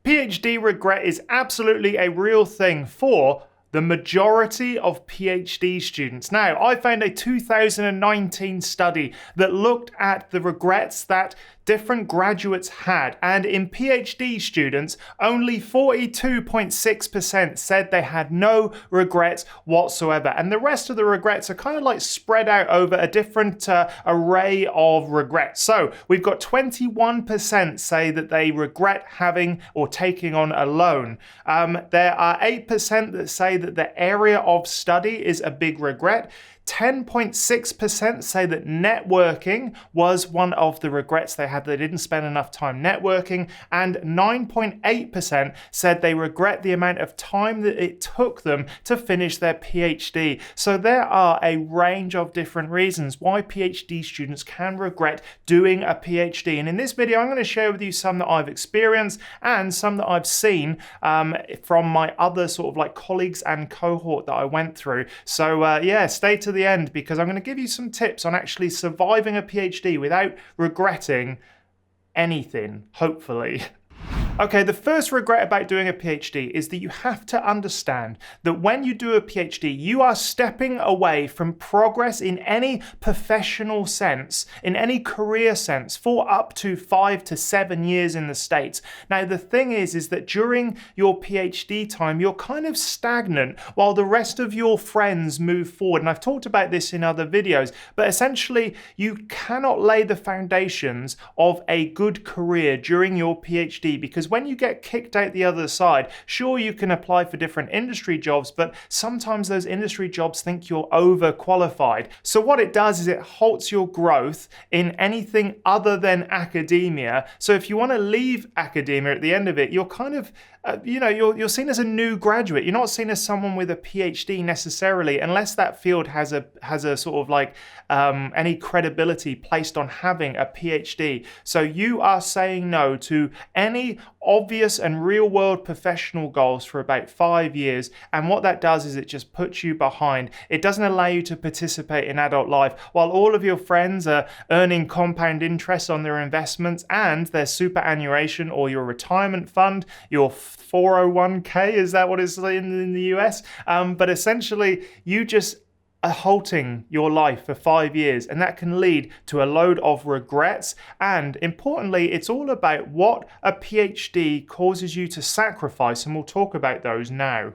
PhD regret is absolutely a real thing for the majority of PhD students. Now, I found a 2019 study that looked at the regrets that different graduates had, and in PhD students, only 42.6% said they had no regrets whatsoever, and the rest of the regrets are kind of like spread out over a different array of regrets. So we've got 21% say that they regret having or taking on a loan. There are 8% that say that the area of study is a big regret. 10.6% say that networking was one of the regrets they had. They didn't spend enough time networking. And 9.8% said they regret the amount of time that it took them to finish their PhD. So there are a range of different reasons why PhD students can regret doing a PhD. And in this video, I'm going to share with you some that I've experienced and some that I've seen from my other sort of like colleagues and cohort that I went through. So yeah, stay to the end because I'm going to give you some tips on actually surviving a PhD without regretting anything, hopefully. Okay, the first regret about doing a PhD is that you have to understand that when you do a PhD, you are stepping away from progress in any professional sense, in any career sense, for up to 5 to 7 years in the States. Now, the thing is that during your PhD time, you're kind of stagnant while the rest of your friends move forward. And I've talked about this in other videos, but essentially, you cannot lay the foundations of a good career during your PhD because when you get kicked out the other side, sure, you can apply for different industry jobs, but sometimes those industry jobs think you're overqualified. So what it does is it halts your growth in anything other than academia. So if you want to leave academia at the end of it, you're kind of you're seen as a new graduate. You're not seen as someone with a PhD necessarily, unless that field has a sort of like any credibility placed on having a PhD. So you are saying no to any obvious and real world professional goals for about 5 years. And what that does is it just puts you behind. It doesn't allow you to participate in adult life while all of your friends are earning compound interest on their investments and their superannuation or your retirement fund, your 401k, is that what it's in the US? But essentially, you just are halting your life for 5 years, and that can lead to a load of regrets. And importantly, it's all about what a PhD causes you to sacrifice, and we'll talk about those now.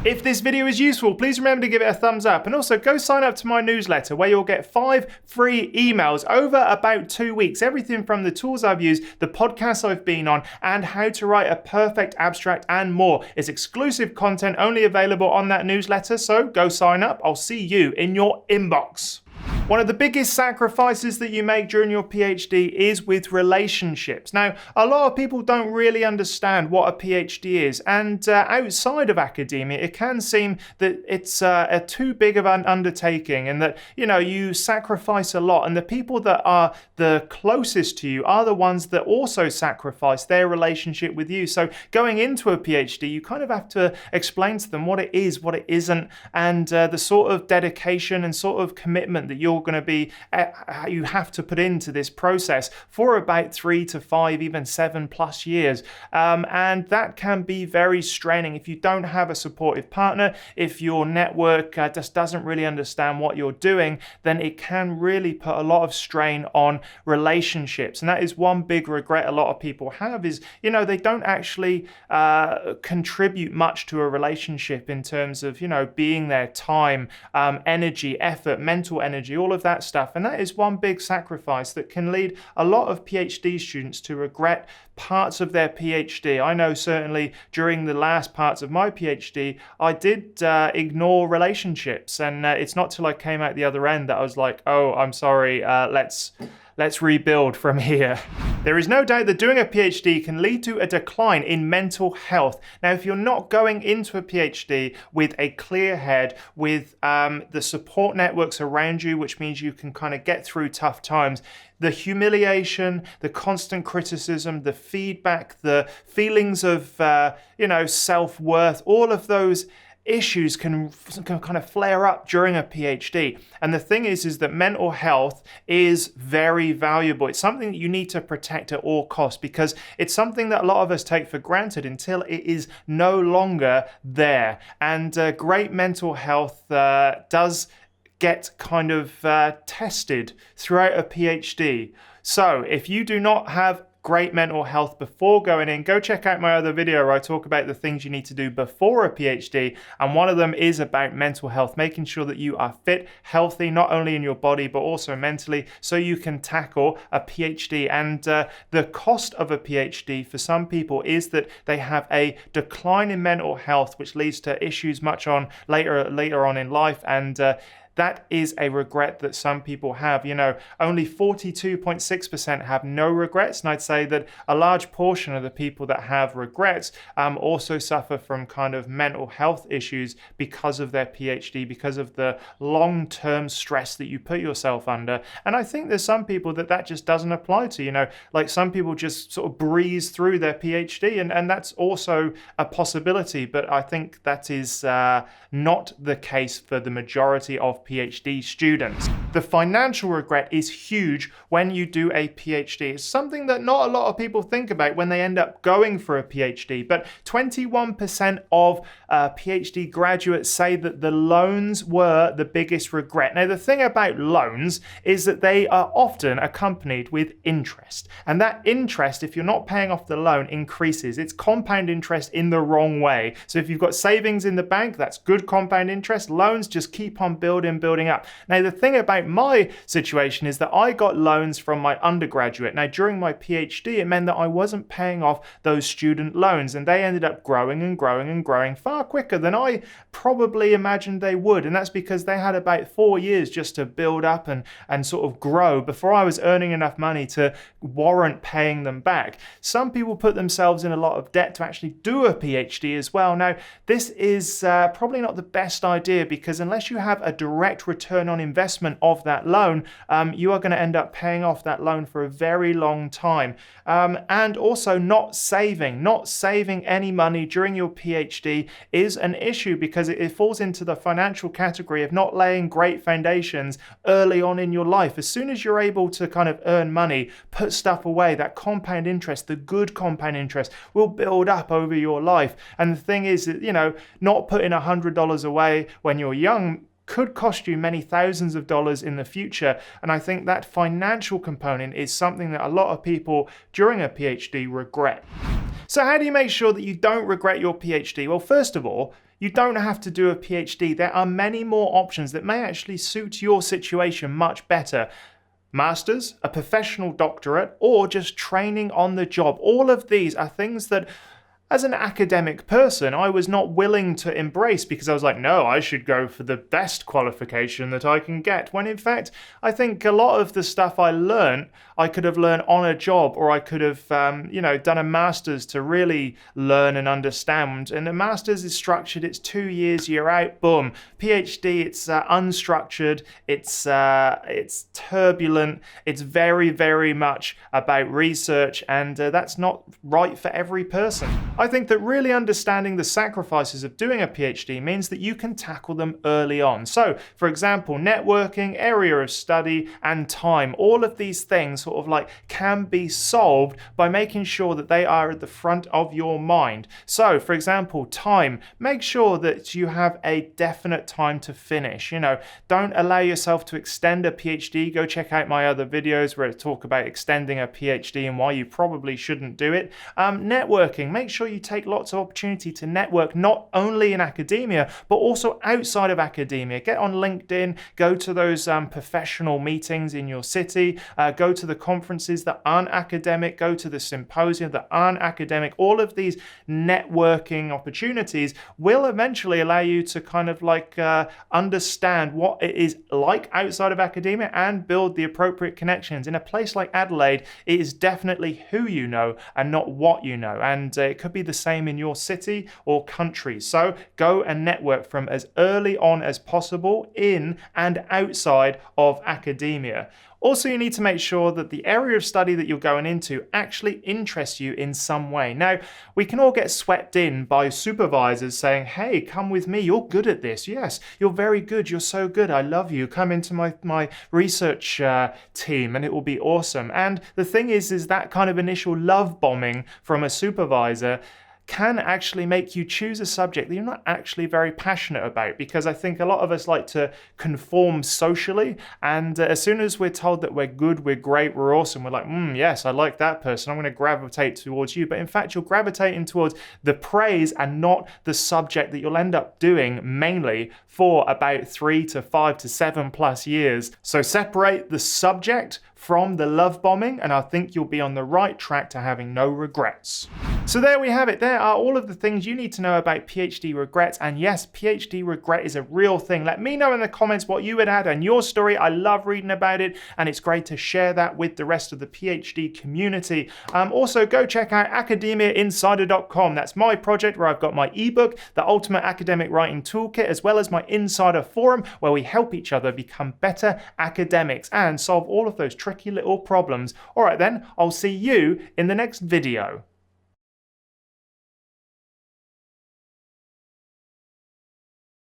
If this video is useful, please remember to give it a thumbs up, and also go sign up to my newsletter where you'll get 5 free emails over about 2 weeks. Everything from the tools I've used, the podcasts I've been on, and how to write a perfect abstract and more. It's exclusive content only available on that newsletter, so go sign up. I'll see you in your inbox. One of the biggest sacrifices that you make during your PhD is with relationships. Now, a lot of people don't really understand what a PhD is, and outside of academia, it can seem that it's a too big of an undertaking and that, you sacrifice a lot, and the people that are the closest to you are the ones that also sacrifice their relationship with you. So going into a PhD, you kind of have to explain to them what it is, what it isn't, and the sort of dedication and sort of commitment that you're going to be, you have to put into this process for about 3 to 5, even 7+ years. And that can be very straining if you don't have a supportive partner. If your network just doesn't really understand what you're doing, then it can really put a lot of strain on relationships. And that is one big regret a lot of people have is, they don't actually contribute much to a relationship in terms of, being there, time, energy, effort, mental energy, all of that stuff. And that is one big sacrifice that can lead a lot of PhD students to regret parts of their PhD. I know certainly during the last parts of my PhD, I did ignore relationships. And it's not till I came out the other end that I was like, oh, I'm sorry, let's rebuild from here. There is no doubt that doing a PhD can lead to a decline in mental health. Now, if you're not going into a PhD with a clear head, with the support networks around you, which means you can kind of get through tough times, the humiliation, the constant criticism, the feedback, the feelings of, self-worth, all of those issues can kind of flare up during a PhD. And the thing is that mental health is very valuable. It's something that you need to protect at all costs, because it's something that a lot of us take for granted until it is no longer there. And great mental health does get kind of tested throughout a PhD. So if you do not have great mental health before going in, go check out my other video where I talk about the things you need to do before a PhD, and one of them is about mental health, making sure that you are fit, healthy, not only in your body but also mentally, so you can tackle a PhD. And the cost of a PhD for some people is that they have a decline in mental health, which leads to issues much on later on in life, and that is a regret that some people have. You know, only 42.6% have no regrets. And I'd say that a large portion of the people that have regrets also suffer from kind of mental health issues because of their PhD, because of the long-term stress that you put yourself under. And I think there's some people that just doesn't apply to, you know, like some people just sort of breeze through their PhD, and that's also a possibility. But I think that is not the case for the majority of PhD students. The financial regret is huge when you do a PhD. It's something that not a lot of people think about when they end up going for a PhD, but 21% of PhD graduates say that the loans were the biggest regret. Now, the thing about loans is that they are often accompanied with interest, and that interest, if you're not paying off the loan, increases. It's compound interest in the wrong way. So if you've got savings in the bank, that's good compound interest. Loans just keep on building up. Now, the thing about my situation is that I got loans from my undergraduate. Now, during my PhD, it meant that I wasn't paying off those student loans, and they ended up growing and growing and growing far quicker than I probably imagined they would. And that's because they had about 4 years just to build up and sort of grow before I was earning enough money to warrant paying them back. Some people put themselves in a lot of debt to actually do a PhD as well. Now, this is probably not the best idea, because unless you have a direct return on investment of that loan, you are going to end up paying off that loan for a very long time. And also not saving any money during your PhD is an issue, because it falls into the financial category of not laying great foundations early on in your life. As soon as you're able to kind of earn money, put stuff away, that compound interest, the good compound interest, will build up over your life. And the thing is that, you know, not putting $100 away when you're young could cost you many thousands of dollars in the future. And I think that financial component is something that a lot of people during a PhD regret. So how do you make sure that you don't regret your PhD? Well, first of all, you don't have to do a PhD. There are many more options that may actually suit your situation much better. Masters, a professional doctorate, or just training on the job. All of these are things that, as an academic person, I was not willing to embrace, because I was like, no, I should go for the best qualification that I can get. When in fact, I think a lot of the stuff I learned, I could have learned on a job, or I could have, done a master's to really learn and understand. And a master's is structured. It's 2 years, you're out, boom. PhD, it's unstructured. It's turbulent. It's very, very much about research, and that's not right for every person. I think that really understanding the sacrifices of doing a PhD means that you can tackle them early on. So, for example, networking, area of study, and time, all of these things sort of like can be solved by making sure that they are at the front of your mind. So, for example, time, make sure that you have a definite time to finish. You know, don't allow yourself to extend a PhD. Go check out my other videos where I talk about extending a PhD and why you probably shouldn't do it. Networking, make sure you take lots of opportunity to network, not only in academia, but also outside of academia. Get on LinkedIn, go to those professional meetings in your city, go to the conferences that aren't academic, go to the symposium that aren't academic. All of these networking opportunities will eventually allow you to kind of like understand what it is like outside of academia and build the appropriate connections. In a place like Adelaide, it is definitely who you know and not what you know. And it could be the same in your city or country. So go and network from as early on as possible in and outside of academia. Also, you need to make sure that the area of study that you're going into actually interests you in some way. Now, we can all get swept in by supervisors saying, hey, come with me, you're good at this. Yes, you're very good, you're so good, I love you. Come into my research team and it will be awesome. And the thing is that kind of initial love bombing from a supervisor can actually make you choose a subject that you're not actually very passionate about, because I think a lot of us like to conform socially, and as soon as we're told that we're good, we're great, we're awesome, we're like, yes, I like that person, I'm going to gravitate towards you. But in fact, you're gravitating towards the praise and not the subject that you'll end up doing mainly for about 3 to 5 to 7+ years. So separate the subject from the love bombing, and I think you'll be on the right track to having no regrets. So there we have it. There are all of the things you need to know about PhD regrets. And yes, PhD regret is a real thing. Let me know in the comments what you would add on your story. I love reading about it, and it's great to share that with the rest of the PhD community. Also, go check out academiainsider.com. That's my project where I've got my ebook, The Ultimate Academic Writing Toolkit, as well as my Insider Forum, where we help each other become better academics and solve all of those tricky little problems. All right then, I'll see you in the next video.